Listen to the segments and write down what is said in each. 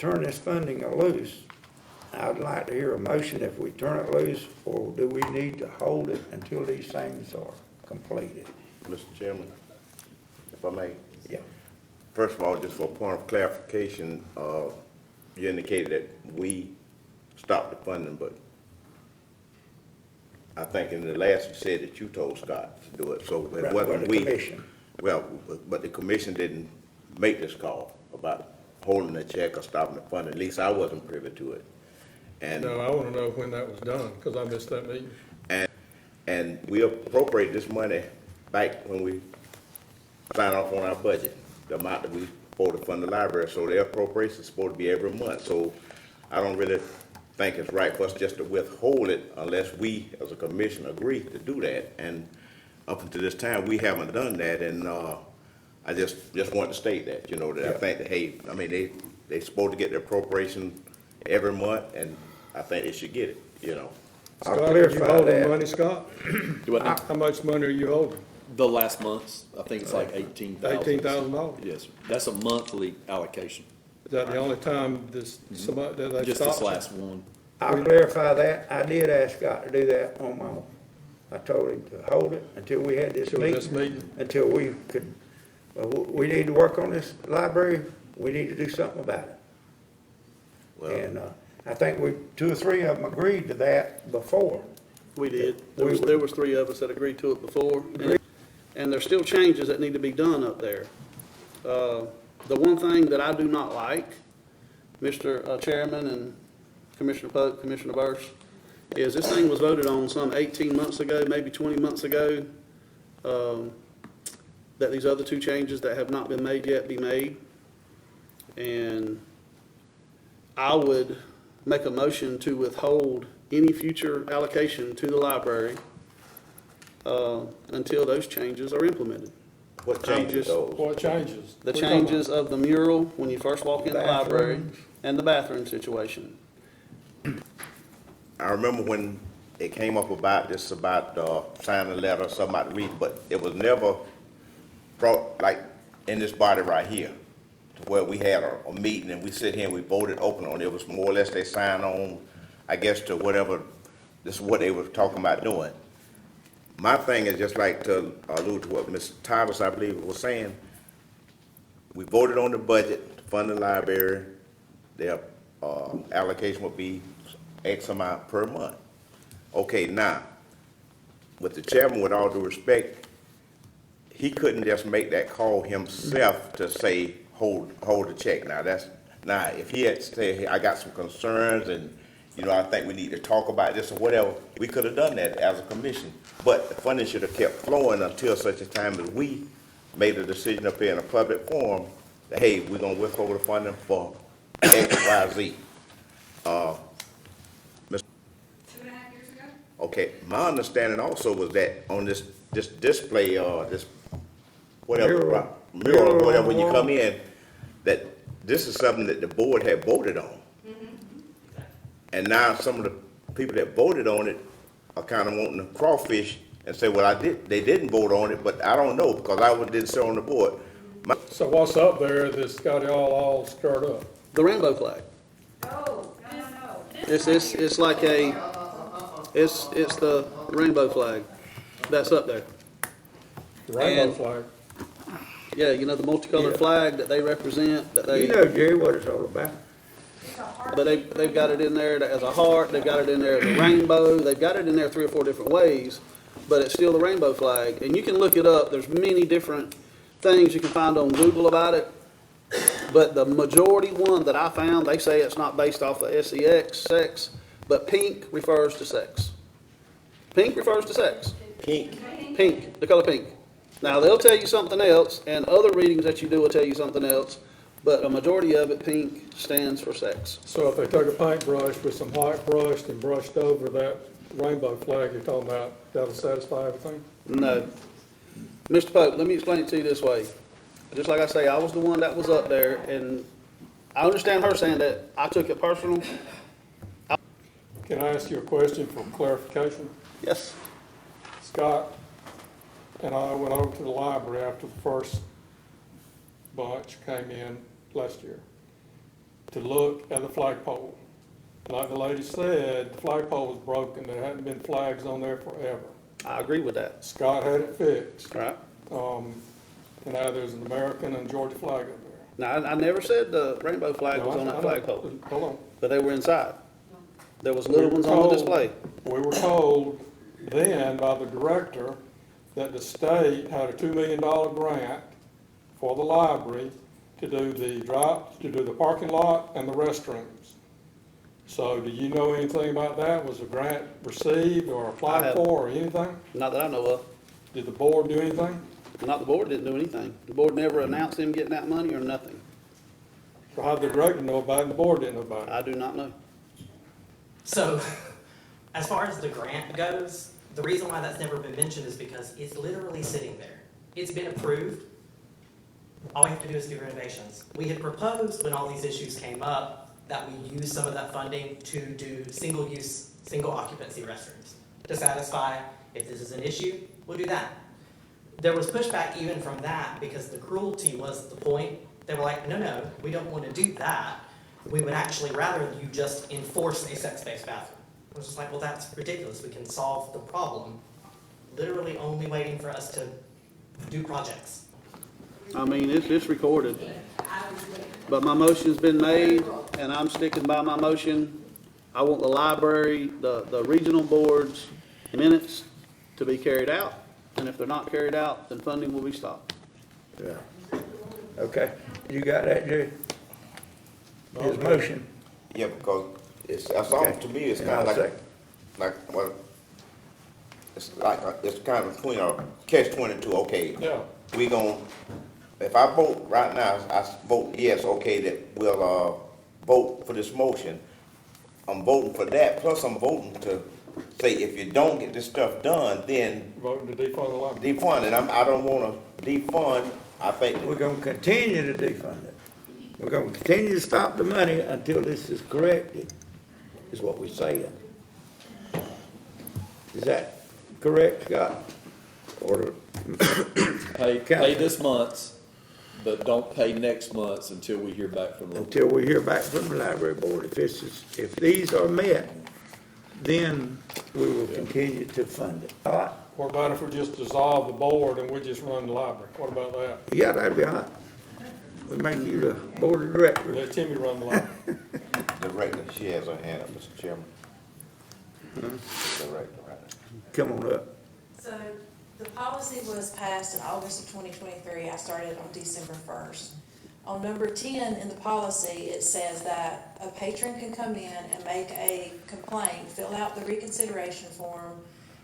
turn this funding loose, I'd like to hear a motion if we turn it loose, or do we need to hold it until these things are completed? Mr. Chairman, if I may. Yeah. First of all, just for a point of clarification, you indicated that we stopped the funding, but I think in the last you said that you told Scott to do it, so it wasn't we. Commission. Well, but the commission didn't make this call about holding the check or stopping the funding. At least I wasn't privy to it. And No, I want to know when that was done, because I missed that meeting. And we appropriate this money back when we sign off on our budget, the amount that we supposed to fund the library. So the appropriation is supposed to be every month. So I don't really think it's right for us just to withhold it unless we, as a commission, agree to do that. And up until this time, we haven't done that. And I just want to state that, you know, that I think that, hey, I mean, they supposed to get the appropriation every month, and I think they should get it, you know. I'll Scott, are you clarify holding that. money, Scott? Do I need How much money are you holding? the last month's? I think it's like 18,000. $18,000? Yes, sir. That's a monthly allocation. Is that the only time that they Just stopped? this last one. I'll clarify that. I did ask Scott to do that on my own. I told him to hold it until we had this Till this meeting, meeting? until we could, we need to work on this library. We need to do something about it. Well, And, I think two or three of them agreed to that before. We did. We There was three of us that agreed to it before, and there's still changes that need to be done up there. The one thing that I do not like, Mr. Chairman and Commissioner Polk, Commissioner Burse, is this thing was voted on some 18 months ago, maybe 20 months ago, that these other two changes that have not been made yet be made. And I would make a motion to withhold any future allocation to the library until those changes are implemented. what changes those? What changes? The We're talking about- changes of the mural when you first walk in the library and the bathroom situation. I remember when it came up about this, about signing a letter, something about reading, but it was never brought like in this body right here, to where we had a meeting and we sit here and we voted open on it. It was more or less they signed on, I guess, to whatever, this is what they were talking about doing. My thing is just like to allude to what Ms. Thomas, I believe, was saying. We voted on the budget to fund the library. Their allocation would be X amount per month. Okay, now, with the chairman, with all due respect, he couldn't just make that call himself to say, hold the check. Now, if he had said, hey, I got some concerns and, you know, I think we need to talk about this or whatever, we could have done that as a commission. But the funding should have kept flowing until such a time as we made a decision up here in a public forum that, hey, we're gonna withhold the funding for X, Y, Z. 2.5 years ago? Okay, my understanding also was that on this display, this whatever, mural or whatever, when you come in, that this is something that the board had voted on. And now some of the people that voted on it are kind of wanting to crawfish and say, well, they didn't vote on it, but I don't know, because I didn't sit on the board. So what's up there that's got it all stirred up? The rainbow flag. Oh, no. It's like it's the rainbow flag that's up there. The rainbow And- flag? Yeah, you know, the multicolored Yeah. flag that they represent, that You they, know, Jerry, what it's all about. but they've got it in there as a heart, they've got it in there as a rainbow, they've got it in there 3 or 4 different ways, but it's still the rainbow flag. And you can look it up, there's many different things you can find on Google about it. But the majority one that I found, they say it's not based off of sex, but pink refers to sex. Pink refers to sex. Pink, Pink, the color pink. Now, they'll tell you something else, and other readings that you do will tell you something else, but a majority of it, pink, stands for sex. So if they took a paintbrush with some white brushed and brushed over that rainbow flag you're talking about, that'll satisfy everything? No. Mr. Pope, let me explain it to you this way. Just like I say, I was the one that was up there, and I understand her saying that I took it personal. Can I ask you a question for clarification? Yes. Scott and I went over to the library after the first bunch came in last year. to look at the flagpole. Like the lady said, the flagpole was broken, there hadn't been flags on there forever. I agree with that, Scott had it fixed, right? and now there's an American and Georgia flag up there. Now, I never said the rainbow flag was on that flagpole, Hold on. but they were inside. There was little ones on the display. We were told then by the director that the state had a $2 million grant for the library to do the parking lot and the restrooms. So do you know anything about that? Was the grant received or I applied haven't. for or anything? Not that I know of. Did the board do anything? Not the board didn't do anything. The board never announced them getting that money or nothing. So how did the director know about it and the board didn't know about it? I do not know. So, as far as the grant goes, the reason why that's never been mentioned is because it's literally sitting there. It's been approved. All we have to do is do renovations. We had proposed when all these issues came up that we use some of that funding to do single-use, single-occupancy restrooms. To satisfy, if this is an issue, we'll do that. There was pushback even from that because the cruelty was the point. They were like, no, we don't want to do that. We would actually rather you just enforce a sex-based bathroom. I was just like, well, that's ridiculous. We can solve the problem, literally only waiting for us to do projects. I mean, it's recorded. But my motion's been made, and I'm sticking by my motion. I want the library, the regional board's minutes to be carried out. And if they're not carried out, then funding will be stopped. Yeah. Okay, you got that, Jerry? His motion? Yeah, because that's all, to me, it's kind of well, it's kind of between a catch-22, okay. Yeah. We gon' if I vote right now, I vote yes, okay, that we'll, vote for this motion. I'm voting for that, plus I'm voting to say if you don't get this stuff done, then Voting to defund the library. defund it. I don't wanna defund, I think. We're gonna continue to defund it. We're gonna continue to stop the money until this is corrected, is what we're saying. Is that correct, Scott? Or, Pay this month's, but don't pay next month's until we hear back from them. until we hear back from the library board, if these are met, then we will continue to fund it. All right? What about if we just dissolve the board and we just run the library? What about that? Yeah, that'd be all right. We make you the board of directors. Let Timmy run the library. Director, she has her hand up, Mr. Chairman. Director, right. Come on up. So the policy was passed in August of 2023. I started on December 1st. On number 10 in the policy, it says that a patron can come in and make a complaint, fill out the reconsideration form,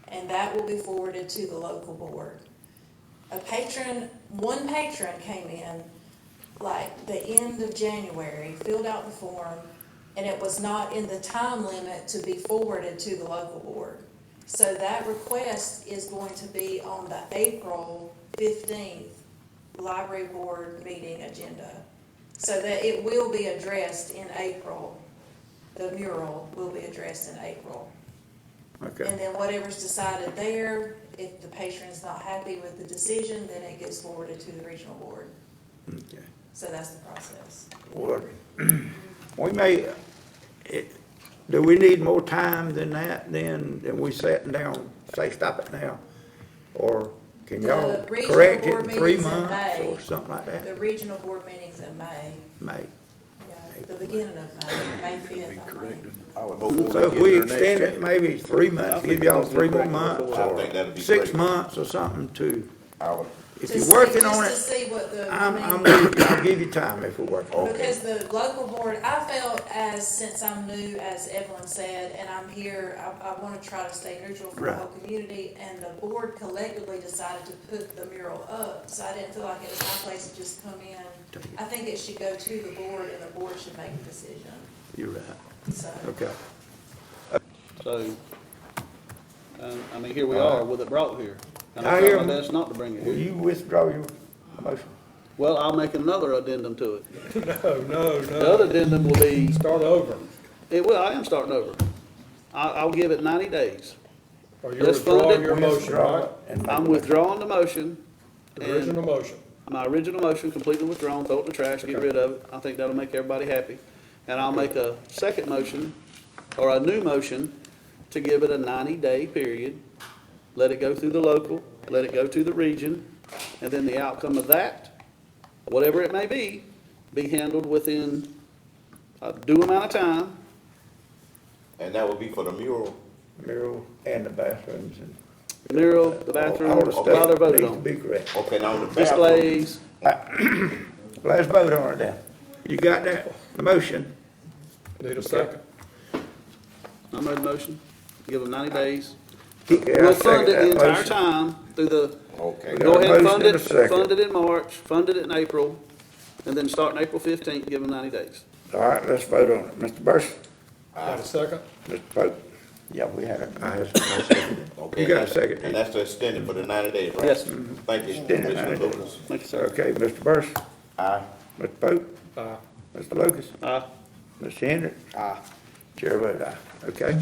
and that will be forwarded to the local board. One patron came in like the end of January, filled out the form, and it was not in the time limit to be forwarded to the local board. So that request is going to be on the April 15th library board meeting agenda. So that it will be addressed in April. The mural will be addressed in April. Okay. And then whatever's decided there, if the patron's not happy with the decision, then it gets forwarded to the regional board. Okay. So that's the process. Well, we may, do we need more time than that, than we sitting down, say, stop it now? Or can y'all The regional correct it board in 3 meeting's in months May. or something like that? The regional board meeting's in May, May. the beginning of May 5th, I think. I would vote for So if it. we extend it maybe 3 months, give y'all 3 more months, I or think that'd be 6 great. months or something too. I would, If To you're see- working on Just to it, see what the. I'll give you time if we're working on it. Because the local board, I felt since I'm new, as Evelyn said, and I'm here, I want to try to stay neutral for the whole community, and the board collectively decided to put the mural up, so I didn't feel like it was my place to just come in. I think it should go to the board, and the board should make a decision, You're right. so. Okay. So, I mean, here we are with it brought here. And I I hear tried my him. best not to bring it Will here. you withdraw your motion? Well, I'll make another addendum to it. No. The other addendum will be, Start over. I am starting over. I'll give it 90 days. Or you're Let's fund withdrawing it. your motion, Withdraw right? it and make I'm a- withdrawing the motion. The original motion. My original motion completely withdrawn, throw it in the trash, get rid of it. I think that'll make everybody happy. And I'll make a second motion, or a new motion, to give it a 90-day period. Let it go through the local, let it go to the region, and then the outcome of that, whatever it may be handled within a due amount of time. And that would be for the mural. Mural and the bathrooms and. Mural, the All the bathrooms, stuff while they're that voted needs to on. be correct. Okay, now the bathroom. Displays, Let's vote on it then. You got that motion? Need a second? I made a motion, give them 90 days. Yeah, I We'll fund second it the that entire motion. time through the, Okay. We go got a ahead and motion and a second. fund it in March, fund it in April, and then starting April 15th, give them 90 days. All right, let's vote on it. Mr. Burson? Got a second? Mr. Pope? Yeah, we had a, I seconded it. Okay, You got a second. And that's to extend it for the 90 days, right? Yes. Thank you, Extend it Commissioner 90 days. Lucas. Thank you, sir. Okay, Mr. Burson? Aye. Mr. Pope? Aye. Mr. Lucas? Aye. Mr. Hendricks? Aye. Chair vote aye. Okay.